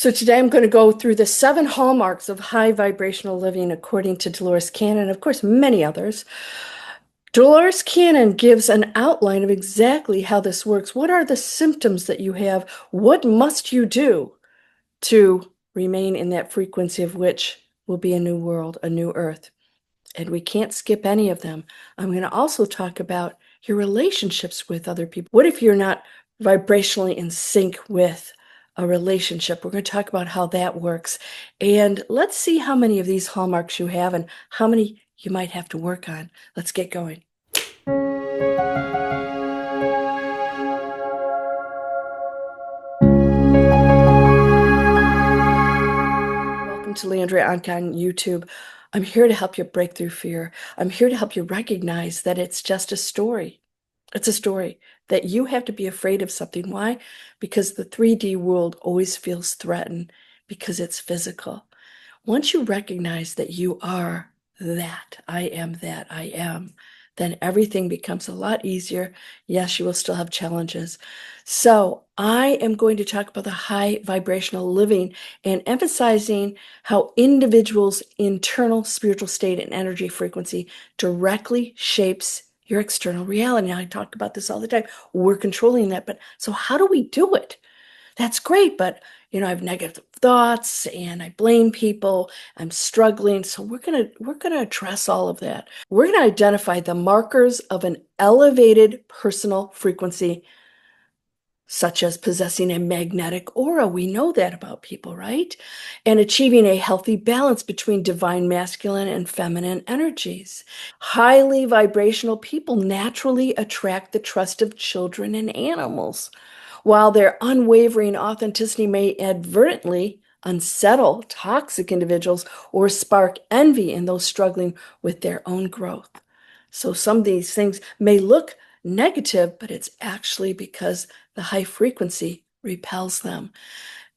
So today I'm going to go through the 7 hallmarks of high vibrational living according to Dolores Cannon, and of course, many others. Dolores Cannon gives an outline of exactly how this works. What are the symptoms that you have? What must you do to remain in that frequency of which will be a new world, a new earth? And we can't skip any of them. I'm going to also talk about your relationships with other people. What if you're not vibrationally in sync with a relationship? We're going to talk about how that works. And let's see how many of these hallmarks you have and how many you might have to work on. Let's get going. Welcome to Landria Onkka on YouTube. I'm here to help you break through fear. I'm here to help you recognize that it's just a story. It's a story that you have to be afraid of something. Why? Because the 3D world always feels threatened because it's physical. Once you recognize that you are that, I am, then everything becomes a lot easier. Yes, you will still have challenges. So I am going to talk about the high vibrational living and emphasizing how individuals' internal spiritual state and energy frequency directly shapes your external reality. Now, I talk about this all the time. We're controlling that, but so how do we do it? That's great, but I have negative thoughts and I blame people. I'm struggling. So we're gonna address all of that. We're gonna identify the markers of an elevated personal frequency, such as possessing a magnetic aura. We know that about people, right? And achieving a healthy balance between divine masculine and feminine energies. Highly vibrational people naturally attract the trust of children and animals, while their unwavering authenticity may advertently unsettle toxic individuals or spark envy in those struggling with their own growth. So some of these things may look negative, but it's actually because the high frequency repels them.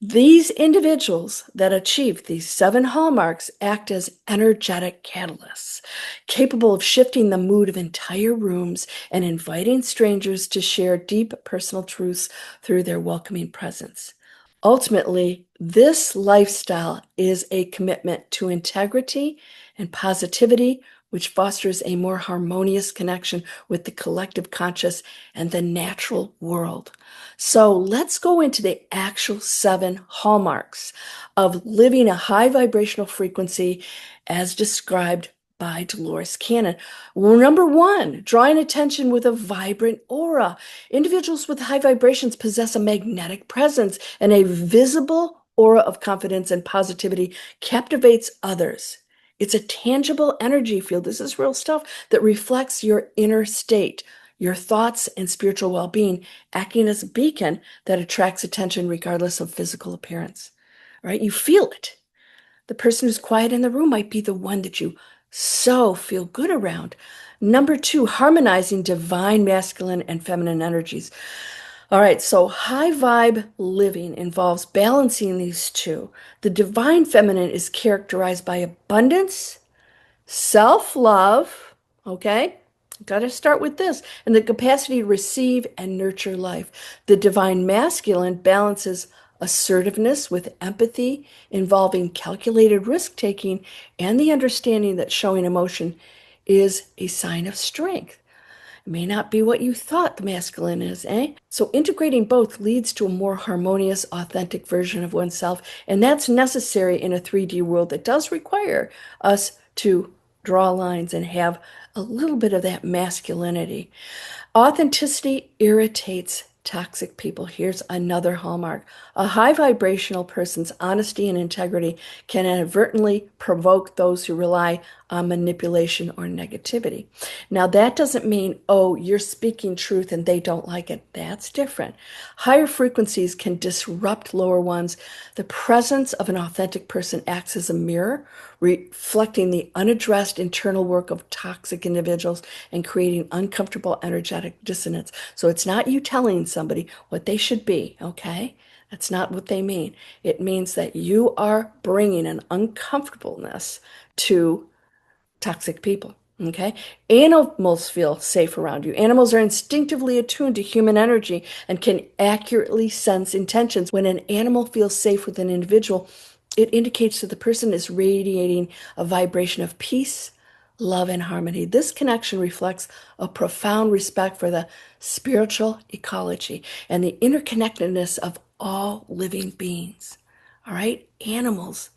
These individuals that achieve these 7 hallmarks act as energetic catalysts, capable of shifting the mood of entire rooms and inviting strangers to share deep personal truths through their welcoming presence. Ultimately, this lifestyle is a commitment to integrity and positivity, which fosters a more harmonious connection with the collective conscious and the natural world. So let's go into the actual 7 hallmarks of living a high vibrational frequency as described by Dolores Cannon. Well, number 1, drawing attention with a vibrant aura. Individuals with high vibrations possess a magnetic presence, and a visible aura of confidence and positivity captivates others. It's a tangible energy field. This is real stuff that reflects your inner state, your thoughts and spiritual well-being, acting as a beacon that attracts attention regardless of physical appearance. Right? You feel it. The person who's quiet in the room might be the one that you so feel good around. Number 2, harmonizing divine masculine and feminine energies. All right, so high vibe living involves balancing these two. The divine feminine is characterized by abundance, self-love, okay? Got to start with this, and the capacity to receive and nurture life. The divine masculine balances assertiveness with empathy, involving calculated risk-taking and the understanding that showing emotion is a sign of strength. It may not be what you thought the masculine is, eh? So integrating both leads to a more harmonious, authentic version of oneself, and that's necessary in a 3D world that does require us to draw lines and have a little bit of that masculinity. Authenticity irritates toxic people. Here's another hallmark. A high vibrational person's honesty and integrity can inadvertently provoke those who rely on manipulation or negativity. Now, that doesn't mean, oh, you're speaking truth and they don't like it. That's different. Higher frequencies can disrupt lower ones. The presence of an authentic person acts as a mirror, reflecting the unaddressed internal work of toxic individuals and creating uncomfortable energetic dissonance. So it's not you telling somebody what they should be, okay? That's not what they mean. It means that you are bringing an uncomfortableness to toxic people. Okay. Animals feel safe around you. Animals are instinctively attuned to human energy and can accurately sense intentions. When an animal feels safe with an individual, it indicates that the person is radiating a vibration of peace, love, and harmony. This connection reflects a profound respect for the spiritual ecology and the interconnectedness of all living beings. All right. Animals.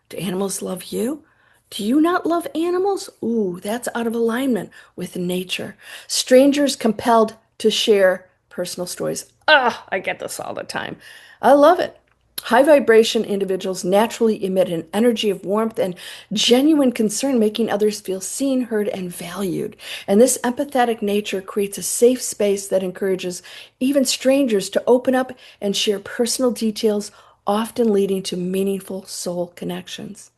Do animals love you? Do you not love animals? Ooh, that's out of alignment with nature. Strangers compelled to share personal stories. Ah, I get this all the time. I love it. High vibration individuals naturally emit an energy of warmth and genuine concern, making others feel seen, heard, and valued. And this empathetic nature creates a safe space that encourages even strangers to open up and share personal details, often leading to meaningful soul connections.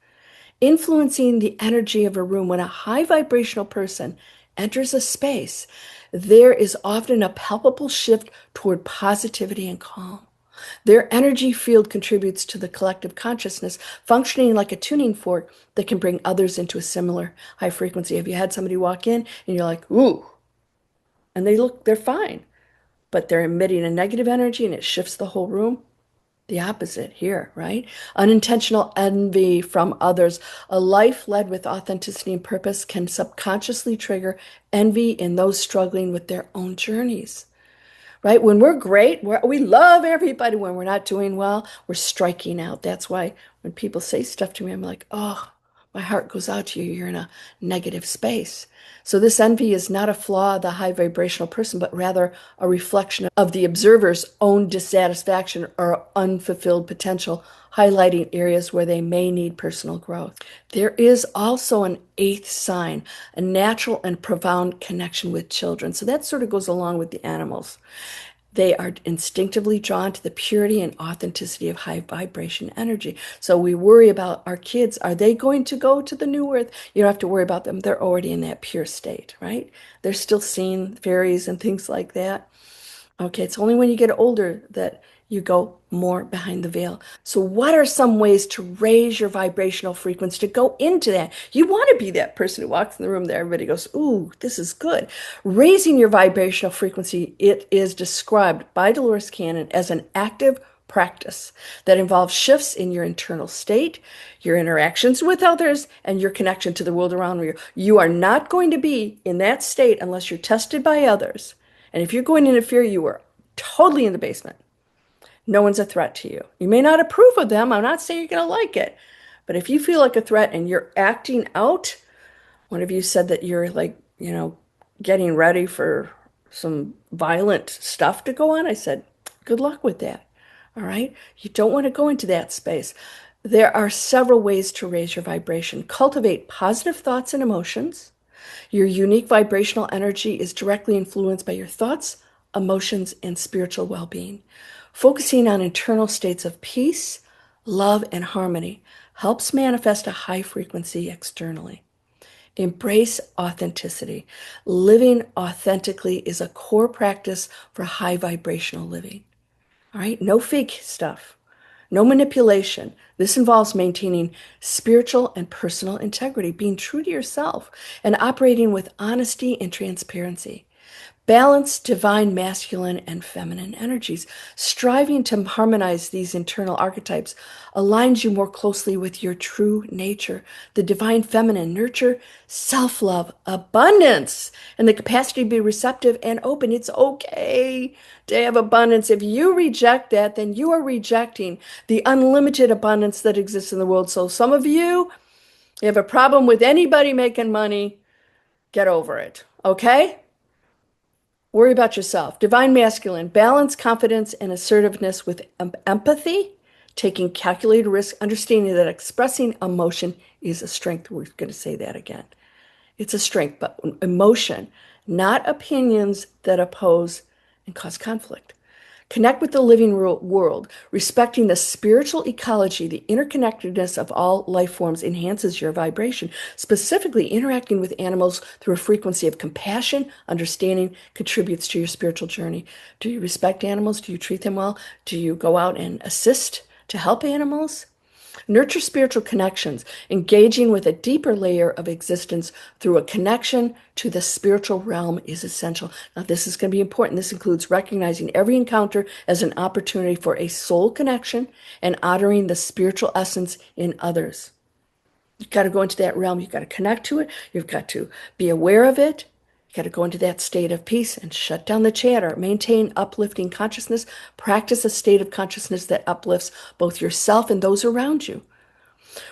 Influencing the energy of a room. When a high vibrational person enters a space, there is often a palpable shift toward positivity and calm. Their energy field contributes to the collective consciousness, functioning like a tuning fork that can bring others into a similar high frequency. Have you had somebody walk in and you're like, ooh, and they're fine, but they're emitting a negative energy and it shifts the whole room? The opposite here, right? Unintentional envy from others. A life led with authenticity and purpose can subconsciously trigger envy in those struggling with their own journeys, right? When we're great, we love everybody. When we're not doing well, we're striking out. That's why when people say stuff to me, I'm like, oh, my heart goes out to you. You're in a negative space. So this envy is not a flaw of the high vibrational person, but rather a reflection of the observer's own dissatisfaction or unfulfilled potential, highlighting areas where they may need personal growth. There is also an eighth sign, a natural and profound connection with children. So that sort of goes along with the animals. They are instinctively drawn to the purity and authenticity of high vibration energy. So we worry about our kids. Are they going to go to the new earth? You don't have to worry about them. They're already in that pure state, right? They're still seeing fairies and things like that. Okay, it's only when you get older that you go more behind the veil. So, what are some ways to raise your vibrational frequency to go into that? You want to be that person who walks in the room that everybody goes, ooh, this is good. Raising your vibrational frequency, it is described by Dolores Cannon as an active practice that involves shifts in your internal state, your interactions with others, and your connection to the world around you. You are not going to be in that state unless you're tested by others. And if you're going to interfere, you are totally in the basement. No one's a threat to you. You may not approve of them. I'm not saying you're going to like it. But if you feel like a threat and you're acting out, one of you said that you're like, getting ready for some violent stuff to go on. I said, good luck with that. All right. You don't want to go into that space. There are several ways to raise your vibration. Cultivate positive thoughts and emotions. Your unique vibrational energy is directly influenced by your thoughts, emotions, and spiritual well being. Focusing on internal states of peace, love, and harmony helps manifest a high frequency externally. Embrace authenticity. Living authentically is a core practice for high vibrational living. All right, no fake stuff, no manipulation. This involves maintaining spiritual and personal integrity, being true to yourself, and operating with honesty and transparency. Balance divine masculine and feminine energies. Striving to harmonize these internal archetypes aligns you more closely with your true nature. The divine feminine, nurture, self-love, abundance, and the capacity to be receptive and open. It's okay to have abundance. If you reject that, then you are rejecting the unlimited abundance that exists in the world. So some of you have a problem with anybody making money. Get over it, okay? Worry about yourself. Divine masculine, balance, confidence, and assertiveness with empathy, taking calculated risk, understanding that expressing emotion is a strength. We're going to say that again. It's a strength, but emotion, not opinions that oppose and cause conflict. Connect with the living world. Respecting the spiritual ecology, the interconnectedness of all life forms enhances your vibration. Specifically, interacting with animals through a frequency of compassion, understanding contributes to your spiritual journey. Do you respect animals? Do you treat them well? Do you go out and assist to help animals? Nurture spiritual connections, engaging with a deeper layer of existence through a connection to the spiritual realm is essential. Now, this is going to be important. This includes recognizing every encounter as an opportunity for a soul connection and honoring the spiritual essence in others. You've got to go into that realm. You've got to connect to it. You've got to be aware of it. You've got to go into that state of peace and shut down the chatter. Maintain uplifting consciousness. Practice a state of consciousness that uplifts both yourself and those around you.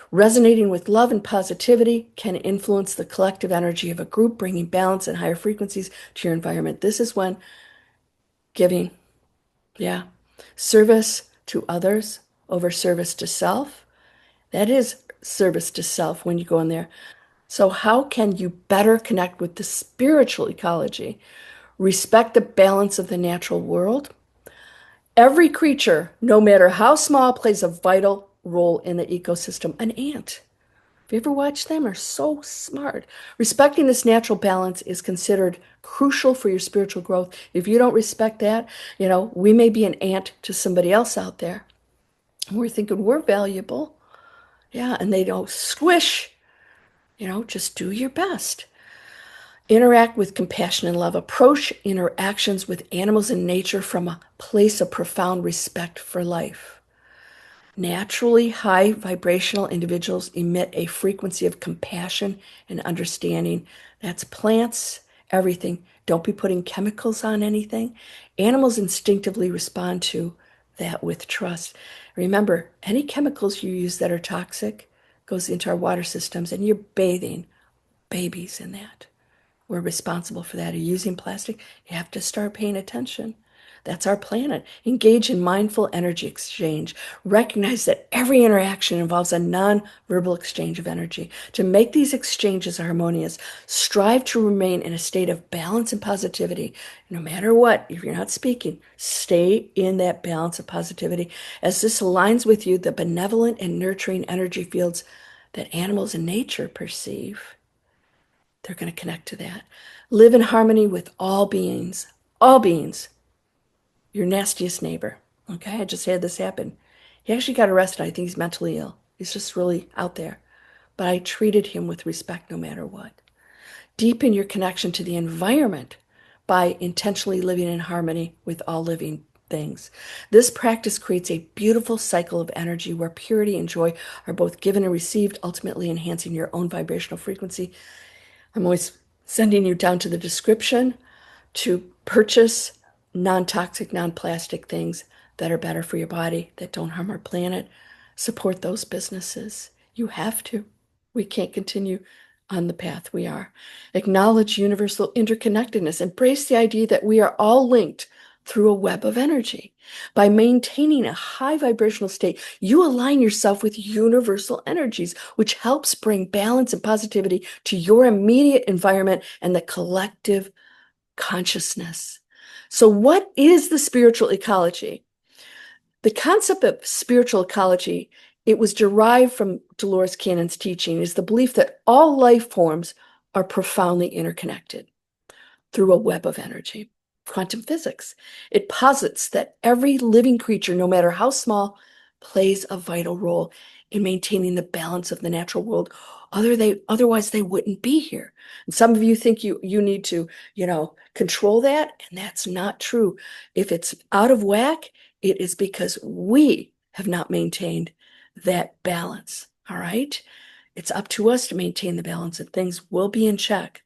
Resonating with love and positivity can influence the collective energy of a group, bringing balance and higher frequencies to your environment. This is when giving, yeah, service to others over service to self. That is service to self when you go in there. So, how can you better connect with the spiritual ecology? Respect the balance of the natural world. Every creature, no matter how small, plays a vital role in the ecosystem. An ant. Have you ever watched them? Are so smart. Respecting this natural balance is considered crucial for your spiritual growth. If you don't respect that, we may be an ant to somebody else out there. We're thinking we're valuable. Yeah, and they don't squish. Just do your best. Interact with compassion and love. Approach interactions with animals and nature from a place of profound respect for life. Naturally high vibrational individuals emit a frequency of compassion and understanding. That's plants, everything. Don't be putting chemicals on anything. Animals instinctively respond to that with trust. Remember, any chemicals you use that are toxic goes into our water systems, and you're bathing babies in that. We're responsible for that. Are you using plastic? You have to start paying attention. That's our planet. Engage in mindful energy exchange. Recognize that every interaction involves a non-verbal exchange of energy. To make these exchanges harmonious, strive to remain in a state of balance and positivity. No matter what, if you're not speaking, stay in that balance of positivity. As this aligns with you, the benevolent and nurturing energy fields that animals and nature perceive, they're going to connect to that. Live in harmony with all beings. All beings. Your nastiest neighbor. Okay, I just had this happen. He actually got arrested. I think he's mentally ill. He's just really out there. But I treated him with respect no matter what. Deepen your connection to the environment by intentionally living in harmony with all living things. This practice creates a beautiful cycle of energy where purity and joy are both given and received, ultimately enhancing your own vibrational frequency. I'm always sending you down to the description to purchase non-toxic, non-plastic things that are better for your body, that don't harm our planet. Support those businesses. You have to. We can't continue on the path we are. Acknowledge universal interconnectedness. Embrace the idea that we are all linked through a web of energy. By maintaining a high vibrational state, you align yourself with universal energies, which helps bring balance and positivity to your immediate environment and the collective consciousness. So, what is the spiritual ecology? The concept of spiritual ecology, it was derived from Dolores Cannon's teaching, is the belief that all life forms are profoundly interconnected through a web of energy. Quantum physics. It posits that every living creature, no matter how small, plays a vital role in maintaining the balance of the natural world. Otherwise, they wouldn't be here. And some of you think you need to, control that, and that's not true. If it's out of whack, it is because we have not maintained that balance. All right? It's up to us to maintain the balance, and things will be in check.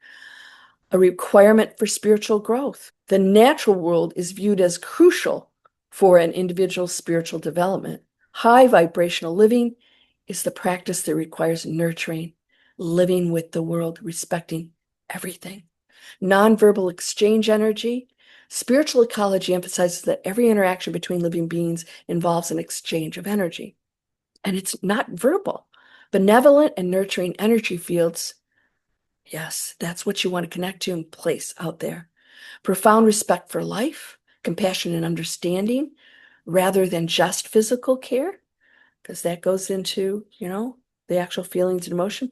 A requirement for spiritual growth. The natural world is viewed as crucial for an individual's spiritual development. High vibrational living is the practice that requires nurturing, living with the world, respecting everything. Nonverbal exchange energy. Spiritual ecology emphasizes that every interaction between living beings involves an exchange of energy. And it's not verbal. Benevolent and nurturing energy fields, yes, that's what you want to connect to and place out there. Profound respect for life, compassion and understanding, rather than just physical care, because that goes into, the actual feelings and emotion.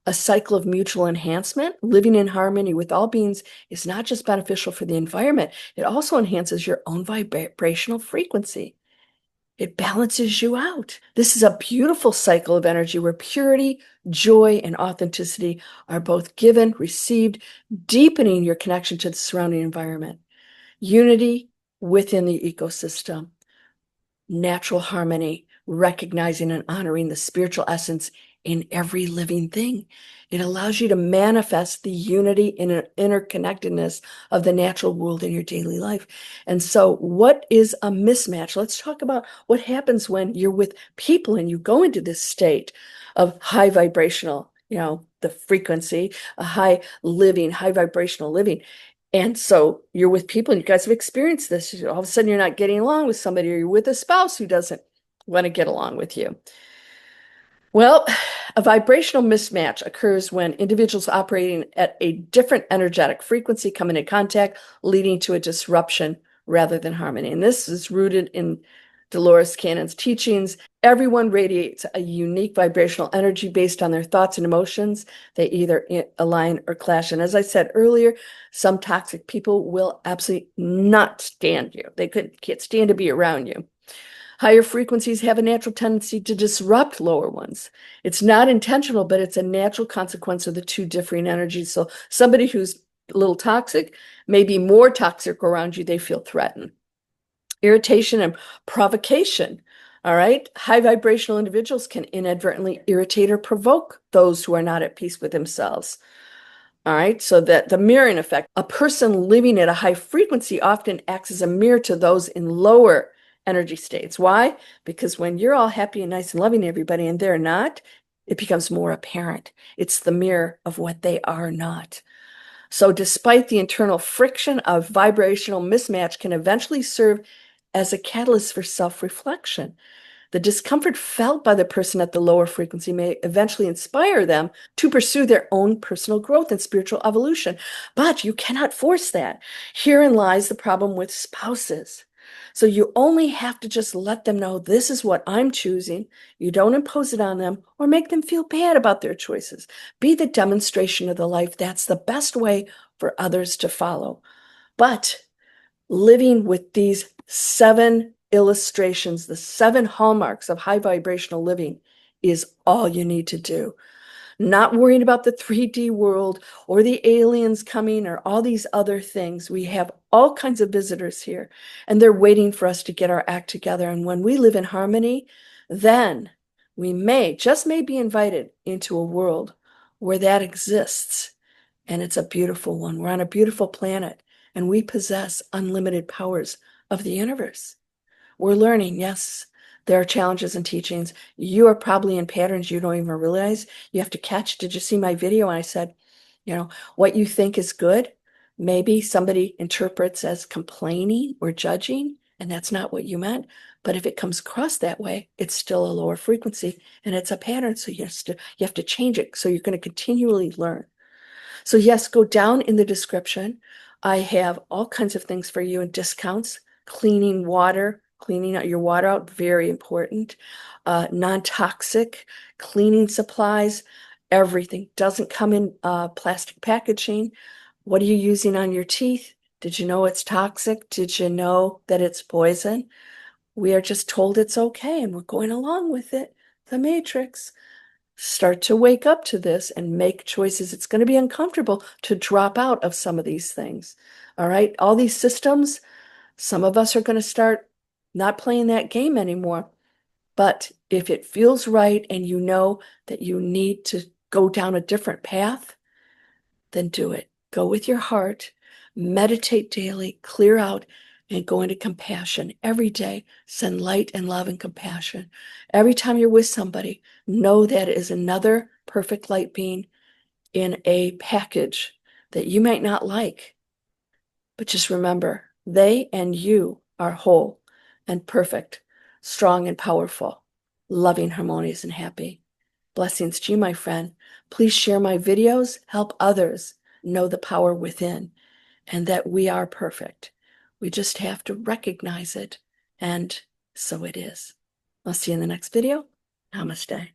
A cycle of mutual enhancement. Living in harmony with all beings is not just beneficial for the environment, it also enhances your own vibrational frequency. It balances you out. This is a beautiful cycle of energy where purity, joy, and authenticity are both given, received, deepening your connection to the surrounding environment. Unity within the ecosystem, natural harmony, recognizing and honoring the spiritual essence in every living thing. It allows you to manifest the unity and interconnectedness of the natural world in your daily life. And so, what is a mismatch? Let's talk about what happens when you're with people and you go into this state of high vibrational, the frequency, a high living, high vibrational living. And so you're with people and you guys have experienced this. All of a sudden, you're not getting along with somebody, or you're with a spouse who doesn't want to get along with you. Well, a vibrational mismatch occurs when individuals operating at a different energetic frequency come into contact, leading to a disruption rather than harmony. And this is rooted in Dolores Cannon's teachings. Everyone radiates a unique vibrational energy based on their thoughts and emotions. They either align or clash. And as I said earlier, some toxic people will absolutely not stand you. They can't stand to be around you. Higher frequencies have a natural tendency to disrupt lower ones. It's not intentional, but it's a natural consequence of the two differing energies. So somebody who's a little toxic may be more toxic around you. They feel threatened. Irritation and provocation. All right. High vibrational individuals can inadvertently irritate or provoke those who are not at peace with themselves. All right. So that the mirroring effect, a person living at a high frequency often acts as a mirror to those in lower energy states. Why? Because when you're all happy and nice and loving everybody and they're not, it becomes more apparent. It's the mirror of what they are not. So despite the internal friction, of vibrational mismatch can eventually serve as a catalyst for self-reflection. The discomfort felt by the person at the lower frequency may eventually inspire them to pursue their own personal growth and spiritual evolution. But you cannot force that. Herein lies the problem with spouses. So you only have to just let them know, this is what I'm choosing. You don't impose it on them or make them feel bad about their choices. Be the demonstration of the life. That's the best way for others to follow. But living with these 7 illustrations, the 7 hallmarks of high vibrational living, is all you need to do. Not worrying about the 3D world or the aliens coming or all these other things. We have all kinds of visitors here, and they're waiting for us to get our act together. And when we live in harmony, then we just may be invited into a world where that exists. And it's a beautiful one. We're on a beautiful planet, and we possess unlimited powers of the universe. We're learning, yes, there are challenges and teachings. You are probably in patterns you don't even realize. You have to catch. Did you see my video? And I said, what you think is good, maybe somebody interprets as complaining or judging, and that's not what you meant. But if it comes across that way, it's still a lower frequency, and it's a pattern. So you have to change it. So you're going to continually learn. So yes, go down in the description. I have all kinds of things for you and discounts. Cleaning water, cleaning out your water out, very important. Non-toxic cleaning supplies, everything. Doesn't come in plastic packaging. What are you using on your teeth? Did you know it's toxic? Did you know that it's poison? We are just told it's okay, and we're going along with it. The Matrix. Start to wake up to this and make choices. It's going to be uncomfortable to drop out of some of these things. All right. All these systems, some of us are going to start not playing that game anymore. But if it feels right and you know that you need to go down a different path, then do it. Go with your heart, meditate daily, clear out, and go into compassion every day. Send light and love and compassion. Every time you're with somebody, know that is another perfect light being in a package that you might not like. But just remember, they and you are whole and perfect, strong and powerful, loving, harmonious, and happy. Blessings to you, my friend. Please share my videos. Help others know the power within and that we are perfect. We just have to recognize it. And so it is. I'll see you in the next video. Namaste.